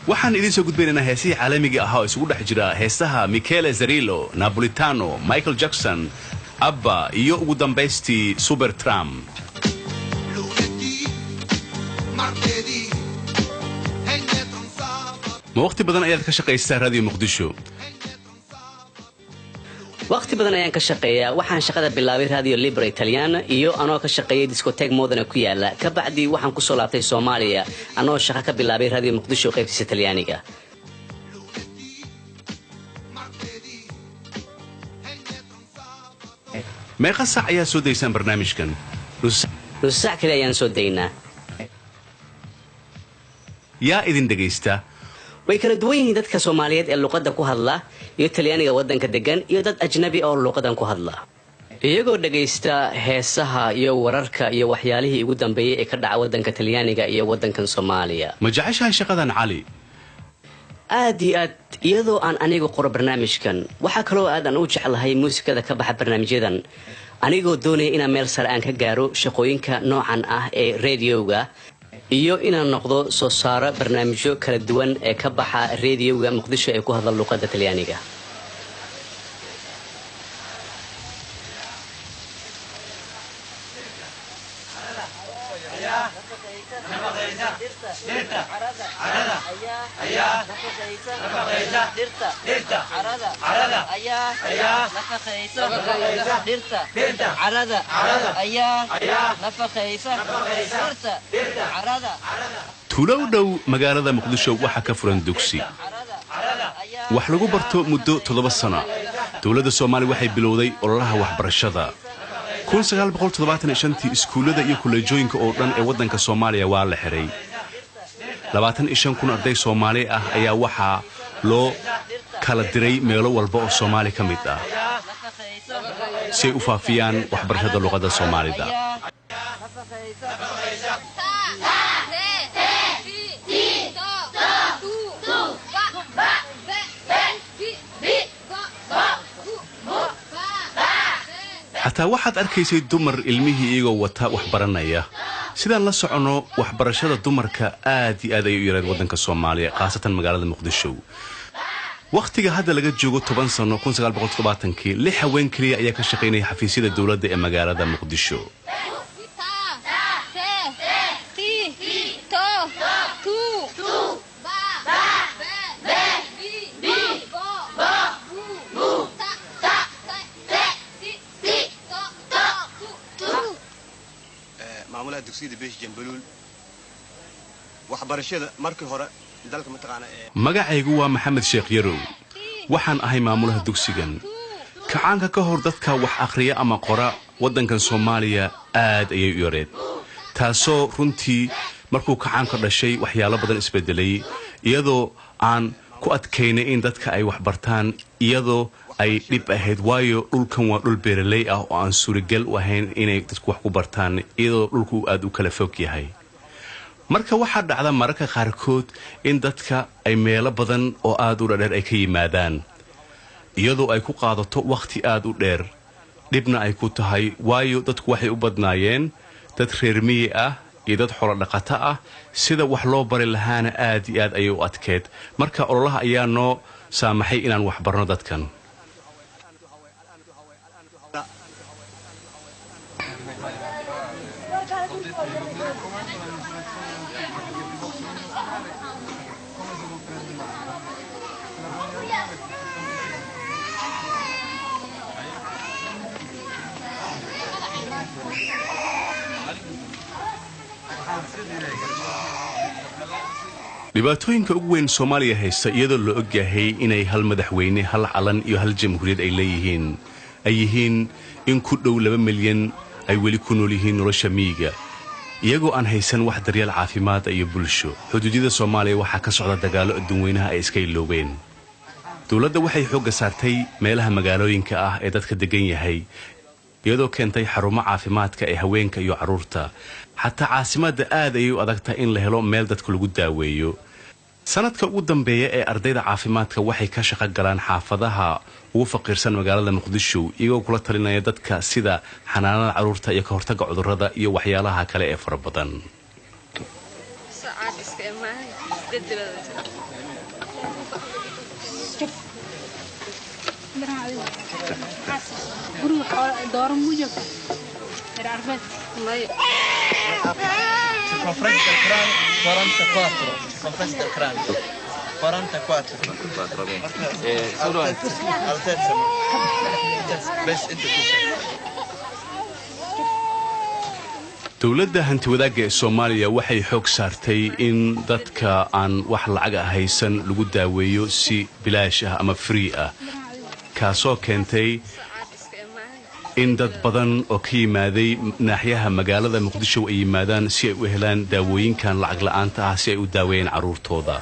waxaan idin soo gudbinaynaa heesihii caalamiga ah oo isugu dhex jira heesaha Michele Zarillo, Napolitano, Michael Jackson, Abba iyo ugu dambaystii Supertramp. waqti badan ayaad ka shaqaysaa raadiyo muqdisho waqti badan ayaan ka shaqeeyaa waxaan shaqada bilaabay radio libre italiana iyo anoo ka shaqeeyay discotheque modern ku yaala ka bacdi waxaan ku soo laabtay Soomaaliya anoo shaqo ka bilaabay radio muqdisho qaybtiisa Talyaaniga meeqa saac ayaa soo daysaan barnaamijkan nus saac kale ayaan soo daynaa yaa idin dhagaysta way kala duwan yihiin dadka Soomaaliyeed ee luqadda ku hadla iyo Talyaaniga wadanka degan iyo dad ajnabi oo luqadan ku hadla iyagoo dhagaysta heesaha iyo wararka iyo waxyaalihii ugu dambeeyay ee ka dhaca wadanka Talyaaniga iyo wadankan Soomaaliya ma jeceshahay shaqadan cali aad iyadoo aan anigu qoro barnaamijkan waxa kale oo aan u jeclahay muusikada ka baxa barnaamijyadan anigoo doonaya inaan meel sare aan ka gaaro shaqooyinka noocan ah ee radioga iyo inaan noqdo soo saaro barnaamijyo kala duwan ee ka baxa radioga muqdisho ee ku hadla luqadda Talyaaniga tuulow dhow magaalada muqdisho waxa ka furan dugsi wax lagu barto muddo 7 sano dawladda Soomaaliya waxay bilowday ololaha waxbarashada 1975 iskuulada iyo kuleejooyinka oo dhan ee wadanka Soomaaliya waa la xiray 25,000 arday Soomaali ah ayaa waxa loo kala diray meelo walba oo Soomaali ka mid ah si ay u faafiyaan waxbarashada luqadda Soomaalida xataa waxaad arkaysay dumar ilmihii iyagoo wata waxbaranaya sidaan la socono waxbarashada dumarka aad iyo aad ay u yareed wadanka Soomaaliya qaasatan magaalada Muqdisho waqtiga hadda laga joogo 10 sano 1970kii 6 haween kaliya ayaa ka shaqeynaya xafiisyada dawladda ee magaalada Muqdisho maamulaha dugsiga beesh jambaluul waxbarashada markii hore dalka ma taqaana magacaygu waa Maxamed Sheekh Yarow waxaan ahay maamulaha dugsigan kacaanka ka hor dadka wax akhriya ama qora wadankan Soomaaliya aad ayay u yareed taasoo runtii markuu kacaanka dhashay waxyaalo badan isbedelay iyadoo aan ku adkaynay in dadka ay wax bartaan iyadoo ay dhib ahayd waayo dhulkan waa dhul beeraley ah oo aan suuragal u ahayn inay dadku wax ku bartaan iyadoo dhulku aad u kala fog yahay marka waxa dhacda mararka qaarkood in dadka ay meelo badan oo aad u dheer ay ka yimaadaan iyadoo ay ku qaadato waqti aad u dheer dhibna ay ku tahay waayo dadku waxay u badnaayeen dad reer miyi ah iyo dad xoolo dhaqato ah sida wax loo bari lahaana aad iyo aad ayay u adkeed marka ololaha ayaa noo saamaxay inaan wax barno dadkan dhibaatooyinka ugu weyn Soomaaliya haysta iyadoo la og yahay inay hal madaxweyne hal calan iyo hal jamhuuriyad ay leeyihiin ay yihiin in ku dhow 2 milyan ay weli ku nool yihiin nolosha miyiga iyagoo aan haysan wax daryeel caafimaad iyo bulsho. xuduudada Soomaaliya waxaa ka socda dagaalo dadweynaha ay iska iloobeen. dawladda waxay xoogga saartay meelaha magaalooyinka ah ee dadka degan yahay, iyadoo keentay xarumo caafimaadka ee haweenka iyo carruurta. xataa caasimadda aad ayay u adagtahay in la helo meel dadka lagu daaweeyo. sanadka ugu dambeeya ee ardayda caafimaadka waxay ka shaqo galaan xaafadaha ugu faqiirsan magaalada Muqdisho, iyagoo kula talinaya dadka sida xanaanada carruurta iyo ka hortagga cudurrada iyo waxyaalaha kale ee fara badan. dawladda hantiwadaagga ee Soomaaliya waxay xoog saartay in dadka aan wax lacag haysan lagu daaweeyo si bilaash ah ama free ah, kaasoo keentay in dad badan oo ka yimaaday naaxiyaha magaalada Muqdisho ay yimaadaan si ay u helaan daawooyinkan lacag la'aanta ah si ay u daaweeyaan carruurtooda.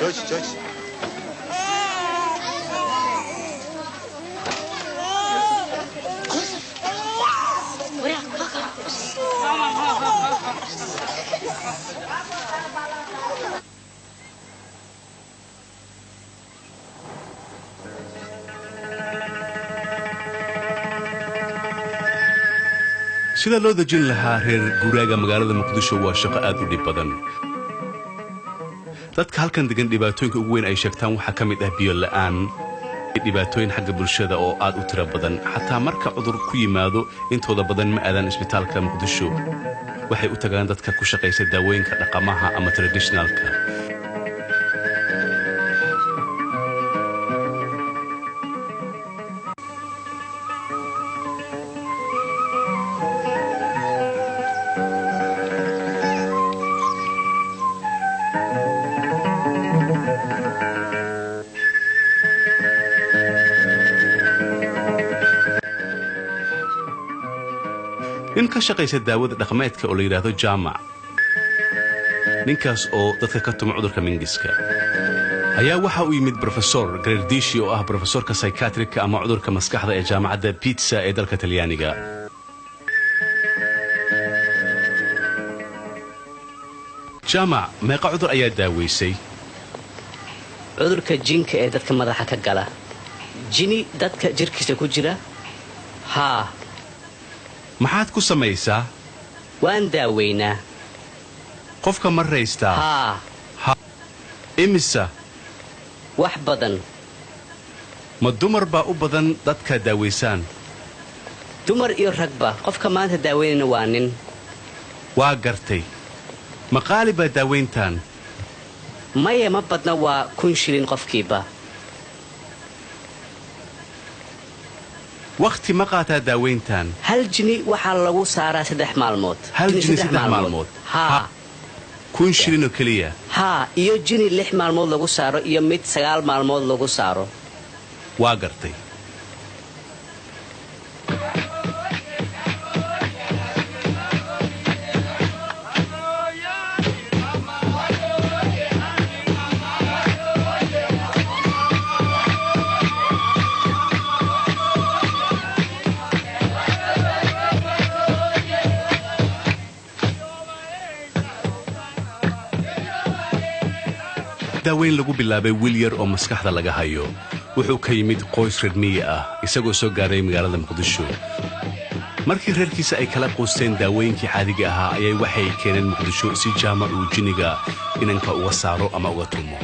George. sida loo dejin lahaa reer guuraaga magaalada Muqdisho waa shaqo aad u dhib badan. dadka halkan degan dhibaatooyinka ugu weyn ay sheegtaan waxaa ka mid ah biyo la'aan, dhibaatooyin xagga bulshada oo aad u tiro badan. xataa marka cudur ku yimaado intooda badan ma aadaan isbitaalka Muqdisho, waxay u tagaan dadka ku shaqaysa daawooyinka dhaqamaha ama traditionalka. nin ka shaqaysa daawada dhaqameedka oo la yiraahdo Jaamac, ninkaas oo dadka ka tuma cudurka mingiska, ayaa waxa uu yimid Professor Gherardishi oo ah professorka psychiatrika ama cudurka maskaxda ee jaamacadda Pisa ee dalka Talyaaniga. Jaamac, meeqa cudur ayaa daaweysay? cudurka jinka ee dadka madaxa ka gala. jini dadka jirkiisa ku jira? haa. maxaad ku samaysaa? waan daaweynaa. qofka ma raystaa? haa. imisa? wax badan. ma dumar baa u badan dadka daaweysaan? dumar iyo ragba. qofka maanta daaweynayna waa nin. waa gartay. ma qaali baa daaweyntaan? maya, ma badna, waa 1,000 shilin qofkiiba. wakhti ma qaataa daaweyntaan? hal jini waxaa lagu saaraa 3 maalmood. hal jini 3 maalmood? haa. 1,000 shilin oo keliya? haa, iyo jini 6 maalmood lagu saaro iyo mid 9 maalmood lagu saaro. waa gartay. daaweyn lagu bilaabay wiil yar oo maskaxda laga hayo. wuxuu ka yimid qoys reer miyi ah, isagoo soo gaaray magaalada Muqdisho. markii reerkiisa ay kala quusteen daawooyinkii caadiga ahaa ayay waxay keeneen Muqdisho si Jaamac uu jiniga inanka uga saaro ama uga tumo.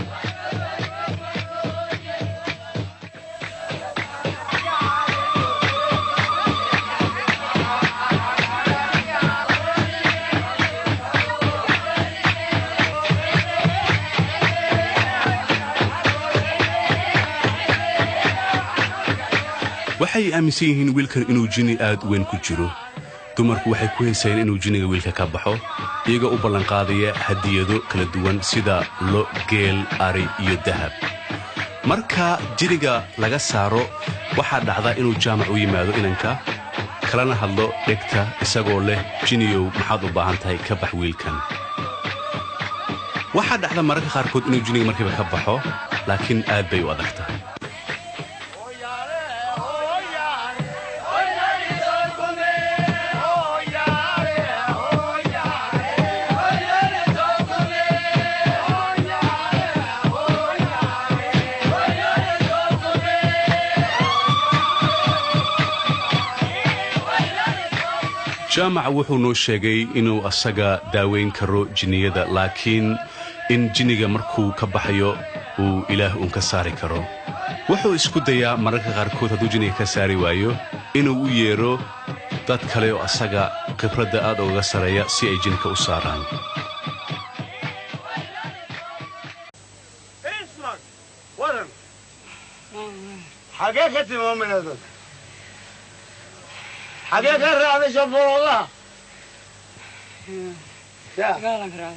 waxay aaminsan yihiin wiilkan inuu jini aad u weyn ku jiro, dumarku waxay ku heysayeen inuu jinniga wiilka ka baxo iyagoo u ballanqaadaya hadiyado kala duwan sida lo geel ari iyo dahab marka jinniga laga saaro waxaa dhacda inuu jaamac u yimaado inanka kalana hadlo dhegta isagoo leh jinniyow maxaad u baahan tahay ka bax wiilkan waxaa dhacda mararka qaarkood inuu jinniga markiiba ka baxo laakiin aad bay u adag tahay jaamac wuxuu noo sheegay inuu asaga daaweyn karo jinniyada laakiin in jinniga markuu ka baxayo uu ilaah uun ka saari karo wuxuu isku dayaa mararka qaarkood hadduu jinniga ka saari waayo inuu u yeero dad kale oo asaga khibradda aad ugaga sareeya si ay jinka u saaraan حاجة كرة على شفور الله. يا. قالك راح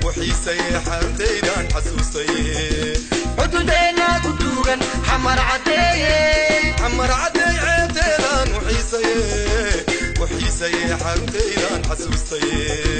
وحيسي حرتيدان حسوسي حدودنا كدوغن حمر عدي عيتيدان وحيسي حرتيدان حسوسي